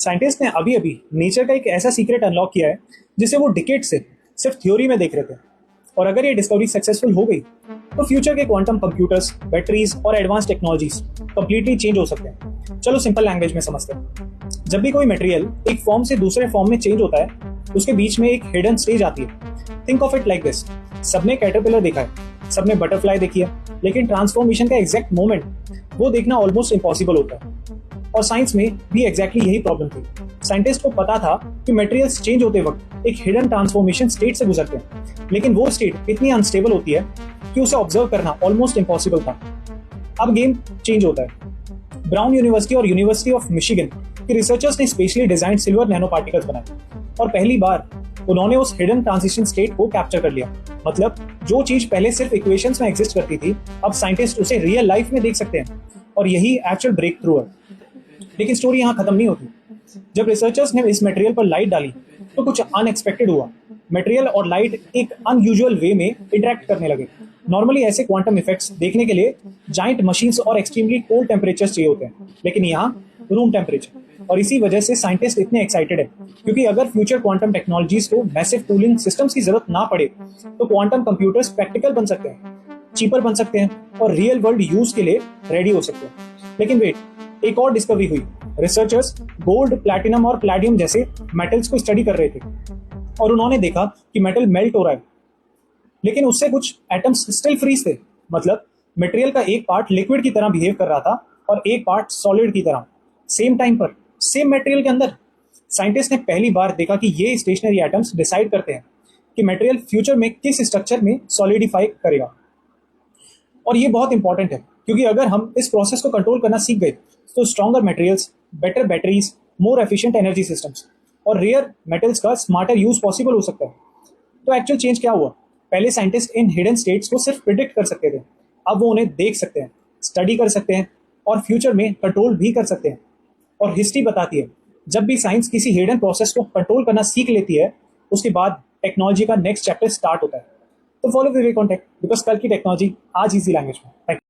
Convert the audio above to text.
Scientist ने अभी अभी नेचर का एक ऐसा सीक्रेट अनलॉक किया है जिसे वो डिकेड से सिर्फ थ्योरी में देख रहे थे। और अगर ये डिस्कवरी सक्सेसफुल हो गई तो फ्यूचर के क्वांटम कंप्यूटर्स, बैटरीज और एडवांस टेक्नोलॉजीज कंप्लीटली चेंज हो सकते हैं। चलो सिंपल लैंग्वेज में समझते हैं। जब भी कोई मटेरियल एक फॉर्म से दूसरे फॉर्म में चेंज होता है, उसके बीच में एक हिडन स्टेज आती है। Think of it like this. सबने कैटरपिलर देखा है, सबने बटरफ्लाई देखी है, लेकिन ट्रांसफॉर्मेशन का एग्जैक्ट मोमेंट वो देखना ऑलमोस्ट इम्पॉसिबल होता है। और साइंस में भी एग्जैक्टली यही प्रॉब्लम थी। साइंटिस्ट को पता था कि मटेरियल्स चेंज होते वक्त एक हिडन ट्रांसफॉर्मेशन स्टेट से गुजरते हैं, लेकिन वो स्टेट इतनी अनस्टेबल होती है कि उसे ऑब्जर्व करना ऑलमोस्ट इम्पॉसिबल था। अब गेम चेंज होता है। ब्राउन यूनिवर्सिटी और यूनिवर्सिटी ऑफ मिशिगन के रिसर्चर्स ने specially design silver nano particles बनाए और पहली बार उन्होंने उस हिडन ट्रांजिशन स्टेट को कैप्चर कर लिया। मतलब जो चीज पहले सिर्फ इक्वेशंस में एग्जिस्ट करती थी, अब साइंटिस्ट उसे रियल लाइफ में देख सकते हैं और यही एक्चुअल ब्रेक थ्रू है। लेकिन स्टोरी यहाँ खत्म नहीं होती। जब रिसर्चर्स ने इस मटेरियल पर लाइट डाली तो कुछ अनएक्सपेक्टेड हुआ। मटेरियल और लाइट एक अनयूजुअल वे में इंटरेक्ट करने लगे। नॉर्मली ऐसे क्वांटम इफेक्ट्स देखने के लिए जाइंट मशीन्स और एक्सट्रीमली कोल्ड टेम्परेचर्स चाहिए होते हैं, लेकिन यहाँ रूम टेम्परेचर। और इसी वजह से साइंटिस्ट इतने एक्साइटेड है, क्योंकि अगर फ्यूचर क्वांटम टेक्नोलॉजीज को मैसिव कूलिंग सिस्टम्स की जरूरत ना पड़े तो क्वांटम कंप्यूटर्स प्रैक्टिकल बन सकते हैं, चीपर बन सकते हैं और रियल वर्ल्ड यूज के लिए रेडी हो सकते हैं। लेकिन वेट, एक और डिस्कवरी हुई। रिसर्चर्स गोल्ड, प्लैटिनम और प्लैडियम जैसे मेटल्स को स्टडी कर रहे थे और उन्होंने देखा कि मेटल मेल्ट हो रहा है, लेकिन उससे कुछ एटम्स स्टिल फ्रीज थे। मतलब मटेरियल का एक पार्ट लिक्विड की तरह बिहेव कर रहा था और एक पार्ट सॉलिड की तरह, सेम टाइम पर, सेम मटेरियल के अंदर। साइंटिस्ट ने पहली बार देखा कि ये स्टेशनरी एटम्स डिसाइड करते हैं कि मटेरियल फ्यूचर में किस स्ट्रक्चर में सॉलिडिफाई करेगा। और ये बहुत इंपॉर्टेंट है, क्योंकि अगर हम इस प्रोसेस को कंट्रोल करना सीख गए तो stronger materials, better batteries, more efficient energy systems और रेयर मेटल्स का स्मार्टर यूज पॉसिबल हो सकता है। तो एक्चुअल चेंज क्या हुआ? पहले साइंटिस्ट इन हिडन स्टेट्स को सिर्फ प्रिडिक्ट कर सकते थे, अब वो उन्हें देख सकते हैं, स्टडी कर सकते हैं और फ्यूचर में कंट्रोल भी कर सकते हैं। और हिस्ट्री बताती है, जब भी साइंस किसी हिडन प्रोसेस को कंट्रोल करना सीख लेती है, उसके बाद टेक्नोलॉजी का नेक्स्ट चैप्टर स्टार्ट होता है। तो follow the way contact, because कल की टेक्नोलॉजी आज इजी लैंग्वेज में।